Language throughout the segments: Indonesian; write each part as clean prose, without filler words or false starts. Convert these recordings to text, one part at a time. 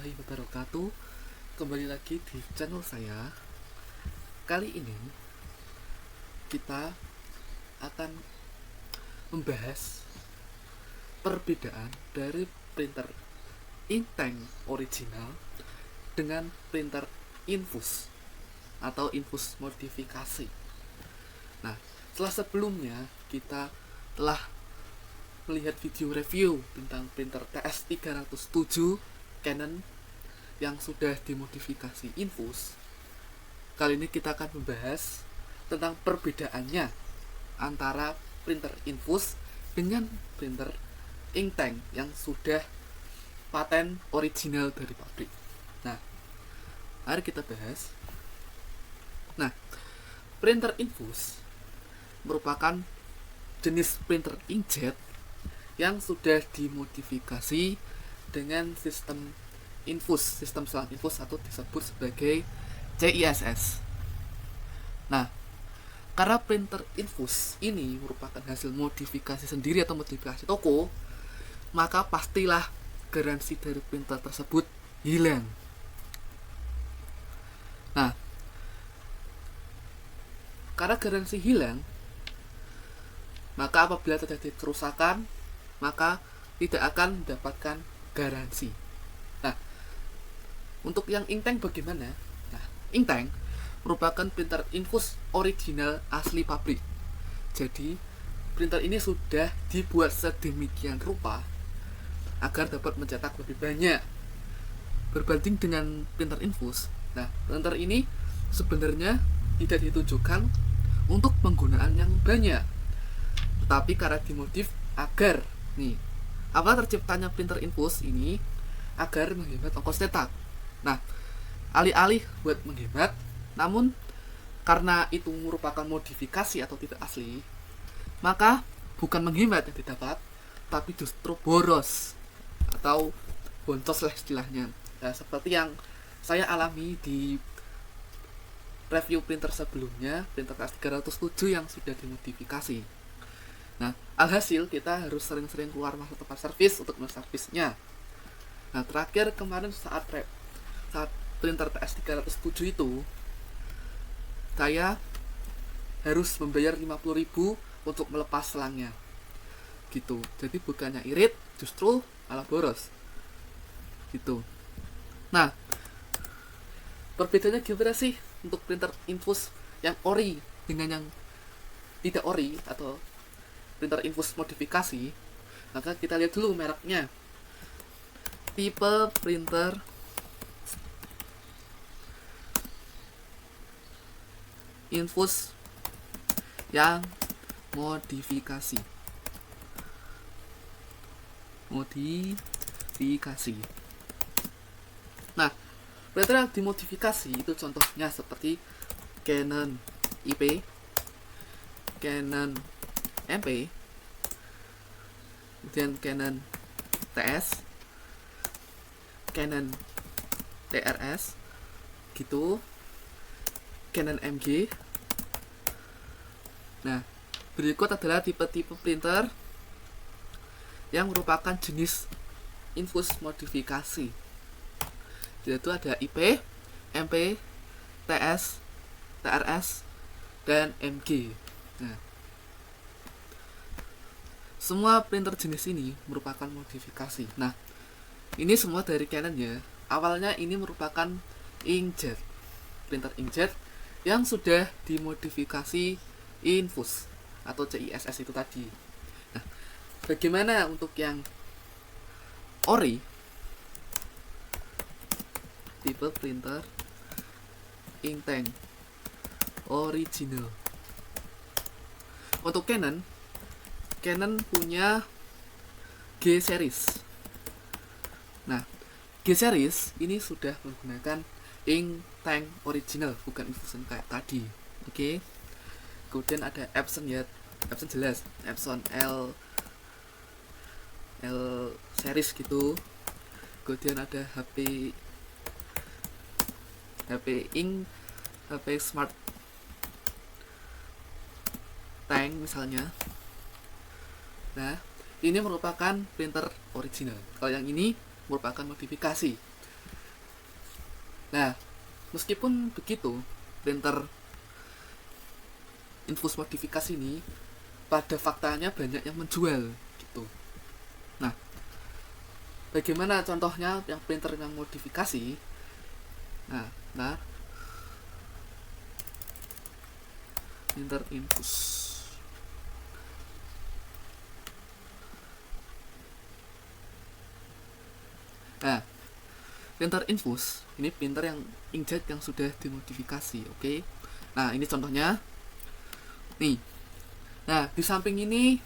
warahmatullahi wabarakatuh. Kembali lagi di channel saya. Kali ini kita akan membahas perbedaan dari printer inktank original dengan printer infus atau infus modifikasi. Nah, setelah sebelumnya kita telah melihat video review tentang printer TS307 Canon yang sudah dimodifikasi infus. Kali ini kita akan membahas tentang perbedaannya antara printer infus dengan printer inktank yang sudah paten original dari pabrik. Nah, mari kita bahas. Nah, printer infus merupakan jenis printer inkjet yang sudah dimodifikasi dengan sistem infus, sistem selang infus atau disebut sebagai CISS. Nah, karena printer infus ini merupakan hasil modifikasi sendiri atau modifikasi toko, maka pastilah garansi dari printer tersebut hilang. Nah, karena garansi hilang, maka apabila terjadi kerusakan, maka tidak akan mendapatkan garansi. Nah, untuk yang inktank bagaimana? Nah, inktank merupakan printer infus original asli pabrik. Jadi, printer ini sudah dibuat sedemikian rupa agar dapat mencetak lebih banyak. Berbanding dengan printer infus, nah, printer ini sebenarnya tidak ditujukan untuk penggunaan yang banyak, tetapi karena dimodif agar awal terciptanya printer infus ini agar menghemat ongkos cetak. Nah, alih-alih buat menghemat, namun karena itu merupakan modifikasi atau tidak asli, maka bukan menghemat yang didapat, tapi justru boros atau boncos lah istilahnya. Nah, seperti yang saya alami di review printer sebelumnya, printer TS307 yang sudah dimodifikasi. Nah, alhasil kita harus sering-sering keluar masuk tempat servis untuk menservisnya. Nah, terakhir kemarin saat printer TS307 itu, saya harus membayar 50.000 untuk melepas selangnya. Gitu. Jadi bukannya irit, justru malah boros. Gitu. Nah, perbedaannya gimana sih untuk printer infus yang ori dengan yang tidak ori atau printer infus modifikasi? Maka kita lihat dulu mereknya. Tipe printer infus yang modifikasi. Nah, printer yang dimodifikasi itu contohnya seperti Canon IP, Canon MP, kemudian Canon TS, Canon TRS, gitu, Canon MG. Nah, berikut adalah tipe-tipe printer yang merupakan jenis infus modifikasi. Yaitu ada IP, MP, TS, TRS, dan MG. Nah, semua printer jenis ini merupakan modifikasi. Nah, ini semua dari Canon ya. Awalnya ini merupakan inkjet, printer inkjet yang sudah dimodifikasi infus atau CISS itu tadi. Nah, bagaimana untuk yang ori? Tipe printer inktank original. Untuk Canon punya G series. Nah, G series ini sudah menggunakan inktank original, bukan infusion kayak tadi. Oke. Kemudian ada Epson ya, Epson jelas, Epson L series gitu. Kemudian ada HP ink, HP Smart Tank misalnya. Nah, ini merupakan printer original. Kalau yang ini merupakan modifikasi. Nah, meskipun begitu, printer infus modifikasi ini pada faktanya banyak yang menjual gitu. Nah, bagaimana contohnya yang printer yang modifikasi? Nah, printer infus. Nah, printer infus ini printer yang inkjet yang sudah dimodifikasi, oke? Nah, ini contohnya. Nih. Nah, di samping ini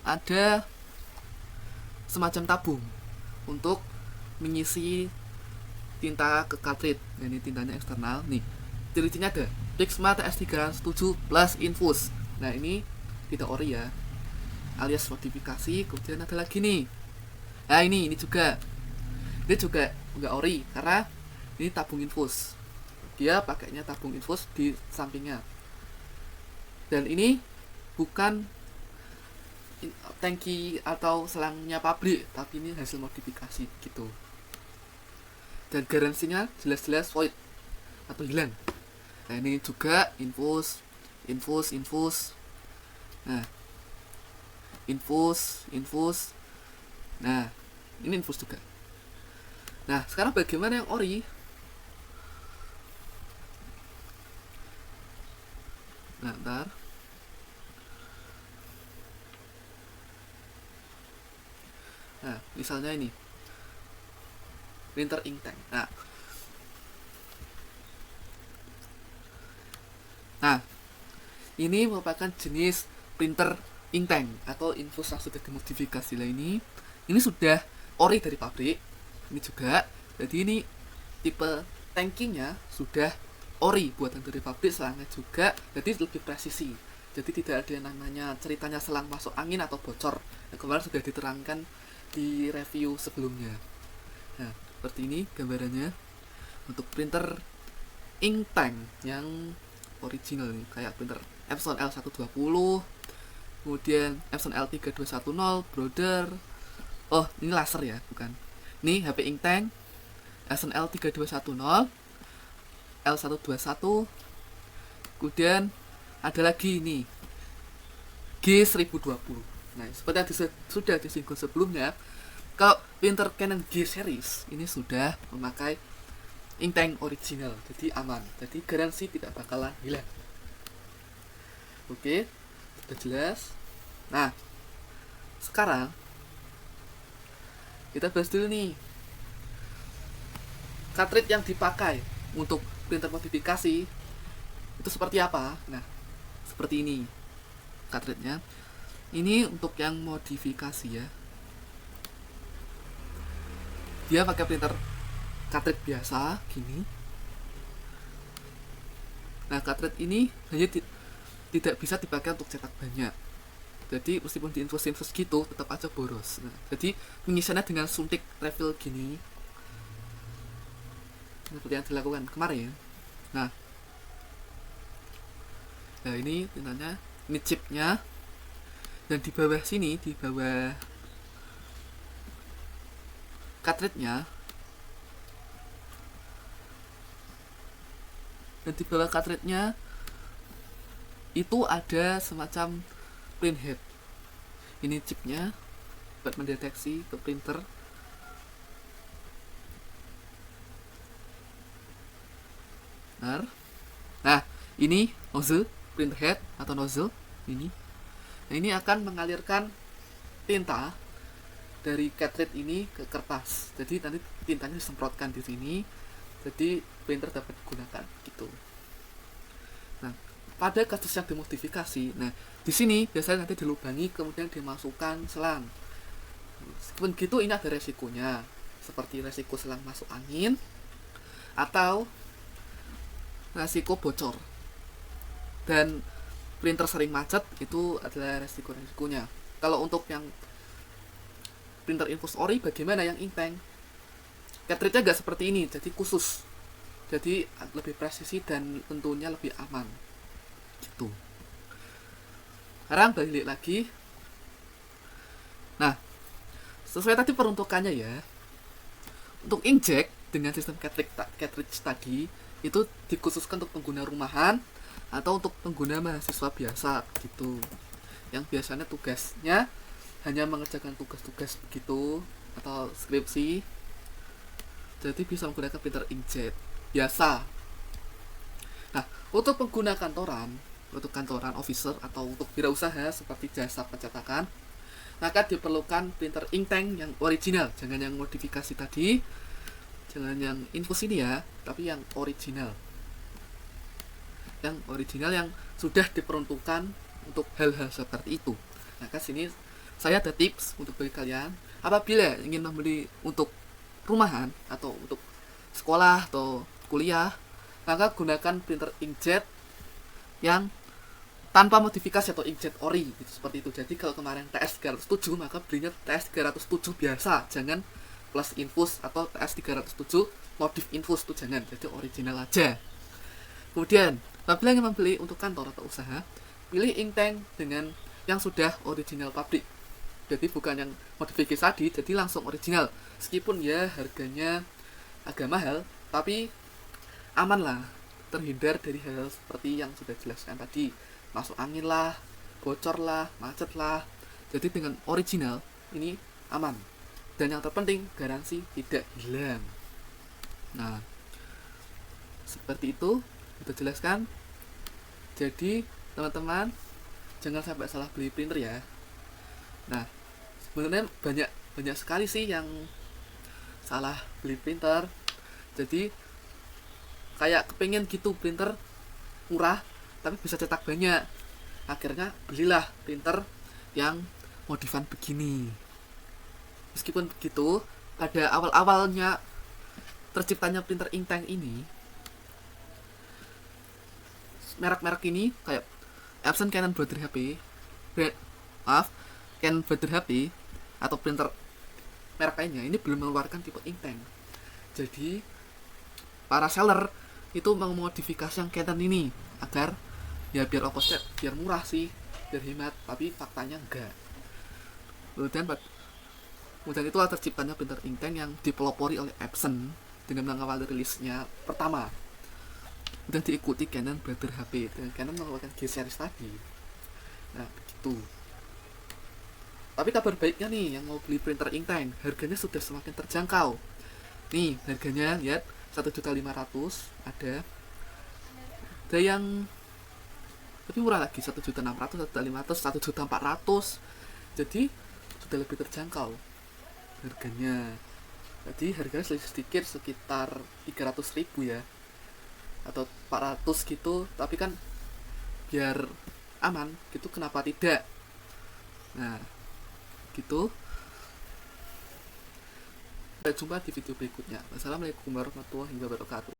ada semacam tabung untuk mengisi tinta ke cartridge. Nah, ini tintanya eksternal. Nih, ciri-cirinya ada Pixma TS317 plus infus. Nah, ini tidak ori ya, alias modifikasi. Kemudian ada lagi nih. Nah, ini juga. Ini juga nggak ori karena ini tabung infus. Dia pakainya tabung infus di sampingnya. Dan ini bukan tangki atau selangnya pabrik, tapi ini hasil modifikasi gitu. Dan garansinya jelas-jelas void atau hilang. Nah, ini juga infus. Nah, infus. Nah, ini infus juga. Nah, sekarang bagaimana yang ori? Nah, ntar. Nah, misalnya ini printer ink tank. Nah, ini merupakan jenis printer ink tank atau infus yang sudah dimodifikasi lah ini. Ini sudah ori dari pabrik. Ini juga. Jadi ini tipe tankinya sudah ori buatan dari pabrik, selangnya juga. Jadi lebih presisi. Jadi tidak ada yang namanya ceritanya selang masuk angin atau bocor. Nah, kemarin sudah diterangkan di review sebelumnya. Nah, seperti ini gambarannya untuk printer ink tank yang original nih, kayak printer Epson L120, kemudian Epson L3210, Brother. Oh, ini laser ya, bukan. Ini HP ink tank Epson L3210, L121. Kemudian ada lagi ini G1020. Nah, seperti yang sudah disinggung sebelumnya, kalau printer Canon G series ini sudah memakai ink tank original, jadi aman, jadi garansi tidak bakalan hilang. Oke, sudah jelas. Nah, sekarang kita bahas dulu nih cartridge yang dipakai untuk printer modifikasi itu seperti apa. Nah, seperti ini cartridge-nya. Ini untuk yang modifikasi ya, dia pakai printer cartridge biasa gini. Nah, cartridge ini hanya tidak bisa dipakai untuk cetak banyak. Jadi meskipun diinfus gitu tetap aja boros. Nah, jadi pengisiannya dengan suntik refill gini, seperti yang dilakukan kemarin. Nah, ini tintanya, ini chipnya. Dan di bawah sini, di bawah cartridge-nya, dan di bawah cartridge-nya itu ada semacam print head. Ini chipnya buat mendeteksi ke printer. Nah, ini nozzle, print head atau nozzle ini. Nah, ini akan mengalirkan tinta dari cartridge ini ke kertas. Jadi nanti tintanya disemprotkan di sini. Jadi printer dapat digunakan gitu. Nah, pada kasus yang dimodifikasi, nah di sini biasanya nanti dilubangi kemudian dimasukkan selang. Meskipun gitu ini ada resikonya, seperti resiko selang masuk angin atau resiko bocor. Dan printer sering macet itu adalah resiko-resikonya. Kalau untuk yang printer infus ori, bagaimana yang ink tank? Cartridge-nya gak seperti ini, jadi khusus. Jadi lebih presisi dan tentunya lebih aman. Gitu. Sekarang balik lagi. Nah, sesuai tadi peruntukannya ya. Untuk inkjet dengan sistem cartridge tadi itu dikhususkan untuk pengguna rumahan atau untuk pengguna mahasiswa biasa gitu, yang biasanya tugasnya hanya mengerjakan tugas-tugas begitu atau skripsi, jadi bisa menggunakan printer inkjet biasa. Nah, untuk pengguna kantoran, untuk kantoran officer atau untuk wirausaha seperti jasa pencetakan, maka diperlukan printer inktank yang original, jangan yang modifikasi tadi, jangan yang infus ini ya, tapi yang original, yang sudah diperuntukkan untuk hal-hal seperti itu. Nah, ke sini saya ada tips untuk bagi kalian apabila ingin membeli untuk rumahan atau untuk sekolah atau kuliah, maka gunakan printer inkjet yang tanpa modifikasi atau inkjet ori gitu, seperti itu. Jadi kalau kemarin TS 307 maka belinya TS 307 biasa, jangan plus infus atau TS 307 modif infus, tuh jangan, jadi original aja. Kemudian apabila ingin membeli untuk kantor atau usaha, pilih inktank dengan yang sudah original pabrik, jadi bukan yang modifikasi tadi, jadi langsung original. Meskipun ya harganya agak mahal, tapi aman lah, terhindar dari hal seperti yang sudah jelaskan tadi, masuk angin lah, bocor lah, macet lah. Jadi dengan original ini aman, dan yang terpenting garansi tidak hilang. Nah, seperti itu kita jelaskan. Jadi teman-teman jangan sampai salah beli printer ya. Nah, sebenarnya banyak sekali sih yang salah beli printer. Jadi kayak kepengen gitu printer murah tapi bisa cetak banyak, akhirnya belilah printer yang modifan begini. Meskipun begitu, pada awal-awalnya terciptanya printer inktank ini, merek-merek ini kayak Epson, Canon, Brother HP, Canon, Brother HP atau printer merek lainnya ini belum mengeluarkan tipe inktank. Jadi para seller itu memodifikasi yang Canon ini agar ya biar ongkosnya biar murah sih, biar hemat, tapi faktanya enggak. Kemudian itulah terciptanya printer inktank yang dipelopori oleh Epson dengan mengawal rilisnya pertama, dan diikuti Canon, Brother HP, dan Canon mengeluarkan G series tadi. Nah begitu. Tapi kabar baiknya nih, yang mau beli printer inktank harganya sudah semakin terjangkau. Nih harganya lihat 1.500.000, ada yang lebih murah lagi 1.600.000, 1.500.000, 1.400.000. Jadi sudah lebih terjangkau harganya. Jadi harganya sedikit sekitar 300.000 ya, atau 400 gitu, tapi kan biar aman gitu, kenapa tidak. Nah gitu. Sampai jumpa di video berikutnya. Wassalamualaikum warahmatullahi wabarakatuh.